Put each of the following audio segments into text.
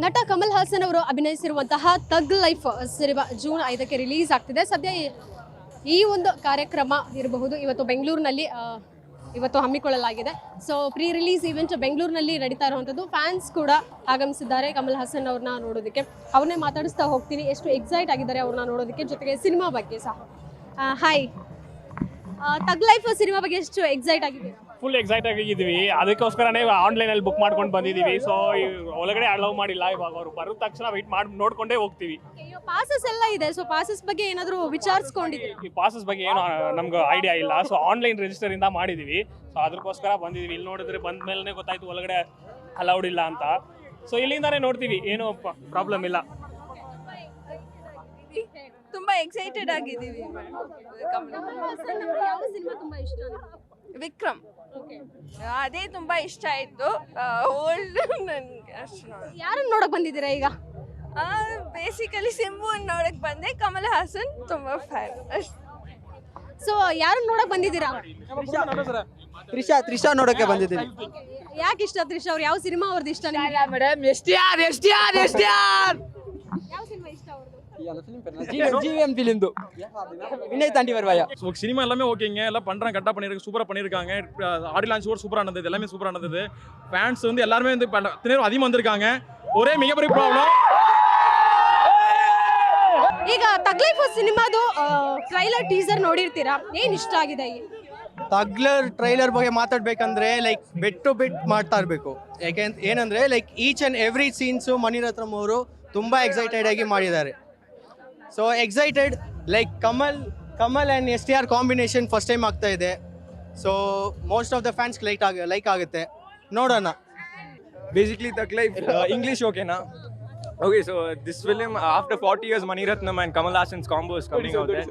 ನಟ ಕಮಲ್ ಹಾಸನ್ ಅವರು ಅಭಿನಯಿಸಿರುವಂತಹ ತಗ್ life cinema June 5ಕ್ಕೆ release ಆಗ್ತಿದೆ. ಸದ್ಯ ಈ ಒಂದು ಕಾರ್ಯಕ್ರಮ ಇರಬಹುದು ಇವತ್ತು ಬೆಂಗಳೂರಿನಲ್ಲಿ ಇವತ್ತು ಹಮ್ಮಿಕೊಳ್ಳಲಾಗಿದೆ. ಸೊ ಪ್ರೀ ರಿಲೀಸ್ ಇವೆಂಟ್ ಬೆಂಗಳೂರಿನಲ್ಲಿ ನಡೀತಾ ಇರುವಂಥದ್ದು. ಫ್ಯಾನ್ಸ್ ಕೂಡ ಆಗಮಿಸಿದ್ದಾರೆ ಕಮಲ್ ಹಾಸನ್ ಅವ್ರನ್ನ ನೋಡೋದಕ್ಕೆ. ಅವ್ರನ್ನೇ ಮಾತಾಡಿಸ್ತಾ ಹೋಗ್ತೀನಿ, ಎಷ್ಟು ಎಕ್ಸೈಟ್ ಆಗಿದ್ದಾರೆ ಅವ್ರನ್ನ ನೋಡೋದಕ್ಕೆ, ಜೊತೆಗೆ ಸಿನಿಮಾ ಬಗ್ಗೆ ಸಹ. ಹಾಯ್, ತಗ್ ಲೈಫ್ ಸಿನಿಮಾ ಬಗ್ಗೆ ಎಷ್ಟು ಎಕ್ಸೈಟ್ ಆಗಿದ್ದೀರಾ? ಫುಲ್ ಎಕ್ಸೈಟ್ ಆಗಿದ್ದೀವಿ. ಅದಕ್ಕೋಸ್ಕರನೇ ಆನ್ಲೈನಲ್ಲಿ ಬುಕ್ ಮಾಡ್ಕೊಂಡು ಬಂದಿದ್ದೀವಿ. ಸೊ ಒಳಗಡೆ ಅಲೌ ಮಾಡಿಲ್ಲ. ಇವಾಗ ಅವರು ಬರೋ ತಕ್ಷಣ ವೆಯ್ಟ್ ಮಾಡಿ ನೋಡ್ಕೊಂಡೇ ಹೋಗ್ತೀವಿ. ಪಾಸಸ್ ಎಲ್ಲ ಇದೆ. ಸೊ ಪಾಸಸ್ ಬಗ್ಗೆ ಏನಾದರೂ ವಿಚಾರಿಸ್ಕೊಂಡಿದ್ದೀವಿ? ಈ ಪಾಸಸ್ ಬಗ್ಗೆ ಏನು ನಮ್ಗೆ ಐಡಿಯಾ ಇಲ್ಲ. ಸೊ ಆನ್ಲೈನ್ ರಿಜಿಸ್ಟರ್ ಇಂದ ಮಾಡಿದ್ದೀವಿ. ಸೊ ಅದಕ್ಕೋಸ್ಕರ ಬಂದಿದ್ದೀವಿ. ಇಲ್ಲಿ ನೋಡಿದ್ರೆ ಬಂದ ಮೇಲೆ ಗೊತ್ತಾಯ್ತು ಒಳಗಡೆ ಅಲೌಡ್ ಇಲ್ಲ ಅಂತ. ಸೊ ಇಲ್ಲಿಂದಾನೇ ನೋಡ್ತೀವಿ, ಏನು ಪ್ರಾಬ್ಲಮ್ ಇಲ್ಲ. ತುಂಬಾ ಎಕ್ಸೈಟೆಡ್ ಆಗಿದ್ದೀವಿ. ವಿಕ್ರಮ್ ಅದೇ ತುಂಬಾ ಇಷ್ಟ ಆಯ್ತು. ಓಲ್ಡ್ ನನ್ಗೆ ಅಷ್ಟು ಯಾರನ್ನ ನೋಡಕ್ ಬಂದಿದ್ದೀರಾ ಈಗ? ಬೇಸಿಕಲಿ ಸಿಂಬು ನೋಡಕ್ ಬಂದೆ. ಕಮಲ್ ಹಾಸನ್ ತುಂಬಾ ಫ್ಯಾನ್ ಅಷ್ಟು. ಸೊ ಯಾರನ್ನ ನೋಡಕ್ ಬಂದಿದ್ದೀರಾ? ತ್ರಿಷಾ ನೋಡಕ್ಕೆ ಬಂದಿದ್ದೀವಿ. ಯಾಕೆ ಇಷ್ಟ ತ್ರಿಷಾ ಅವ್ರು? ಯಾವ ಸಿನಿಮಾ ಅವ್ರದ್ದು ಇಷ್ಟ ನಿಮಗೆ? ಮೇಡಮ್ ಎಸ್ಟಿಆರ್ ಯಾವ ಸಿನಿಮಾ ಇಷ್ಟ ಅವ್ರದ್ದು? ஜிவிஎம் பிலிந்து வினய் தாண்டி வருவாயா. சினிமா எல்லாமே ஓகேங்க, எல்லாம் பண்றாங்க, கரெக்டாக பண்ணிருக்கு, சூப்பராக பண்ணியிருக்காங்க. ஆடி லான்ச் கூட சூப்பராக நடந்தது, எல்லாமே சூப்பராக நடந்தது. ஃபேன்ஸ் வந்து எல்லாருமே வந்து தினம் அதிகமாக வந்திருக்காங்க. ஒரே மிகப்பெரிய ப்ராப்ளம், ಈಗ ತಗ್ ಲೈಫ್ ಸಿನಿಮಾದು ಟ್ರೈಲರ್ ಟೀಸರ್ ನೋಡಿರ್ತೀರಾ, ಏನ್ ಇಷ್ಟ ಆಗಿದೆ? ತಗ್ಲರ್ ಟ್ರೈಲರ್ ಬಗ್ಗೆ ಮಾತಾಡ್ಬೇಕಂದ್ರೆ ಲೈಕ್ ಬೆಟ್ ಟು ಬೆಟ್ ಮಾಡ್ತಾ ಇರಬೇಕು. ಏನಂದ್ರೆ like each and every scenes Mani Ratnam ಅವರು ತುಂಬಾ ಎಕ್ಸೈಟೆಡ್ ಆಗಿ ಮಾಡಿದ್ದಾರೆ. So excited, like Kamal and STR combination first time ಆಗ್ತಾ ಇದೆ. So most of the fans like ಆಗುತ್ತೆ, ನೋಡೋಣ. Basically Thug Life, English okay na? Okay, so this film after 40 years Maniratnam and Kamal Hassan's combo is coming out there.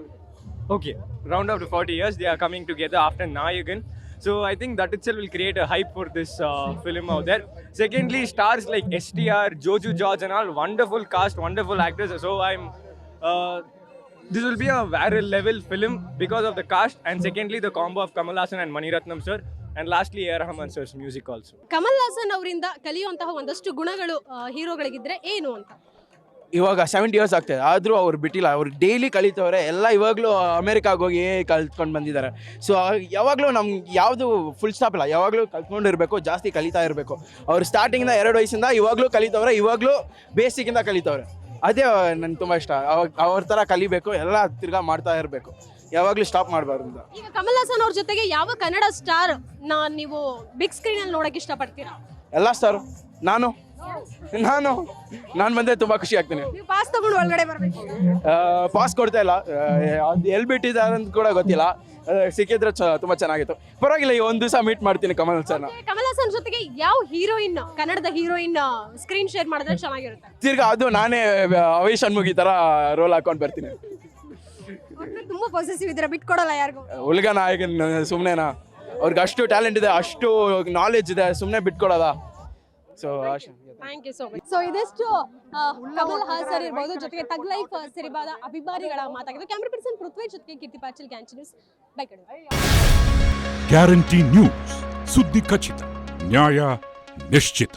Okay, round after 40 years they are coming together after Nayagan. So I think that itself will create a hype for this film out there. Secondly, stars like STR, Joju George and all, wonderful cast, wonderful actors. So this will be a very level film because of the cast, and secondly the combo of Kamal Hassan and Maniratnam sir, and lastly A. Rahman sir's music also. Kamal Haasan ಅವರಿಂದ ಕಲಿಯುವಂತಹ ಒಂದಷ್ಟು ಗುಣಗಳು ಹೀರೋಗಳಿಗಿದ್ರೆ ಏನು ಅಂತ? ಇವಾಗ 70 years ಆಗ್ತದೆ, ಆದರೂ ಅವ್ರು ಬಿಟ್ಟಿಲ್ಲ. ಅವ್ರು ಡೈಲಿ ಕಲಿತವ್ರೆ ಎಲ್ಲ. ಇವಾಗಲೂ ಅಮೇರಿಕಾಗೆ ಹೋಗಿ ಕಲ್ತ್ಕೊಂಡು ಬಂದಿದ್ದಾರೆ. ಸೊ ಯಾವಾಗಲೂ ನಮ್ಗೆ ಯಾವುದು ಫುಲ್ ಸ್ಟಾಪ್ ಇಲ್ಲ, ಯಾವಾಗಲೂ ಕಲ್ತ್ಕೊಂಡಿರಬೇಕು, ಜಾಸ್ತಿ ಕಲಿತಾ ಇರಬೇಕು. ಅವ್ರು ಸ್ಟಾರ್ಟಿಂಗಿಂದ 2 ವಯಸ್ಸಿಂದ ಇವಾಗಲೂ ಕಲಿತವ್ರೆ, ಇವಾಗಲೂ ಬೇಸಿಕ್ಕಿಂದ ಕಲಿತವ್ರೆ. ಅದೇ ನನಗೆ ತುಂಬ ಇಷ್ಟ. ಅವ್ರ ಥರ ಕಲಿಬೇಕು, ಎಲ್ಲ ತಿರ್ಗಾ ಮಾಡ್ತಾ ಇರಬೇಕು, ಯಾವಾಗಲೂ ಸ್ಟಾಪ್ ಮಾಡಬಾರ್ದು. ಈಗ ಕಮಲ್ ಹಾಸನ್ ಅವ್ರ ಜೊತೆಗೆ ಯಾವ ಕನ್ನಡ ಸ್ಟಾರ್ ನೀವು ಬಿಗ್ ಸ್ಕ್ರೀನ್ ಅಲ್ಲಿ ನೋಡಕ್ ಇಷ್ಟಪಡ್ತೀರಾ? ಎಲ್ಲ ಸ್ಟಾರು. ನಾನು ಬಂದರೆ ತುಂಬ ಖುಷಿ ಆಗ್ತೀನಿ. ನೀವು ಪಾಸ್ ತಗೊಂಡು ಒಳಗಡೆ ಬರಬೇಕು. ಪಾಸ್ ಕೊಡ್ತಾ ಇಲ್ಲ, ಅದು ಎಲ್ಲಿ ಬಿಟ್ಟಿದ್ದಾರೆ ಅಂತ ಕೂಡ ಗೊತ್ತಿಲ್ಲ. ಸಿಕ್ಕಿದ್ರೆ ತುಂಬ ಚೆನ್ನಾಗಿತ್ತು. ಪರವಾಗಿಲ್ಲ, ಈ ಒಂದು ದಿವಸ ಮೀಟ್ ಮಾಡ್ತೀನಿ ಕಮಲ್ ಹಾಸನ್. ಕಮಲ್ ಹಾಸನ್ ಜೊತೆಗೆ ಯಾವ ಹೀರೋಯಿನ್, ಕನ್ನಡದ ಹೀರೋಯಿನ್ ಸ್ಕ್ರೀನ್ ಶೇರ್ ಮಾಡಿದ್ರೆ ಚೆನ್ನಾಗಿರುತ್ತೆ? ತಿರ್ಗಾ ಅದು ನಾನೇ ಅವೇಶ್ ಅನ್ಮುಗಿ ಥರ ರೋಲ್ ಹಾಕೊಂಡು ಬರ್ತೀನಿ. ತುಂಬಾ ಪಾಸಿಟಿವ್ ಇದ್ದೀರಾ, ಬಿಟ್ಕೊಡಲ್ಲ ಯಾರಿಗೂ. ಉಲ್ಗ ನಾಯಕನ್ ಸುಮ್ಮನೆನಾ? ಅವ್ರಿಗೆ ಅಷ್ಟು ಟ್ಯಾಲೆಂಟ್ ಇದೆ, ಅಷ್ಟು ನಾಲೆಜ್ ಇದೆ, ಸುಮ್ಮನೆ ಬಿಟ್ಕೊಡೋದ? So thank you so much. So ಇದೆಷ್ಟು ಕಮಲ್ ಹಾಸನ್ ಇರ್ಬೋದು, ಜೊತೆಗೆ ತಗ್ ಲೈಫ್ ಸಿನಿಮಾದ ಅಭಿಮಾನಿಗಳ ಮಾತಾಗಿದ್ದು. ಕ್ಯಾಮ್ರಾ ಪರ್ಸನ್ ಪೃಥ್ವಿ ಜೊತೆಗೆ ಕೀರ್ತಿ ಪಾಟೀಲ್, ಕ್ಯಾಂಚ್ ನ್ಯೂಸ್, ಬೈಕಡೆ. ಗ್ಯಾರಂಟಿ ನ್ಯೂಸ್, ಸುದ್ದಿ ಖಚಿತ, ನ್ಯಾಯ ನಿಶ್ಚಿತ.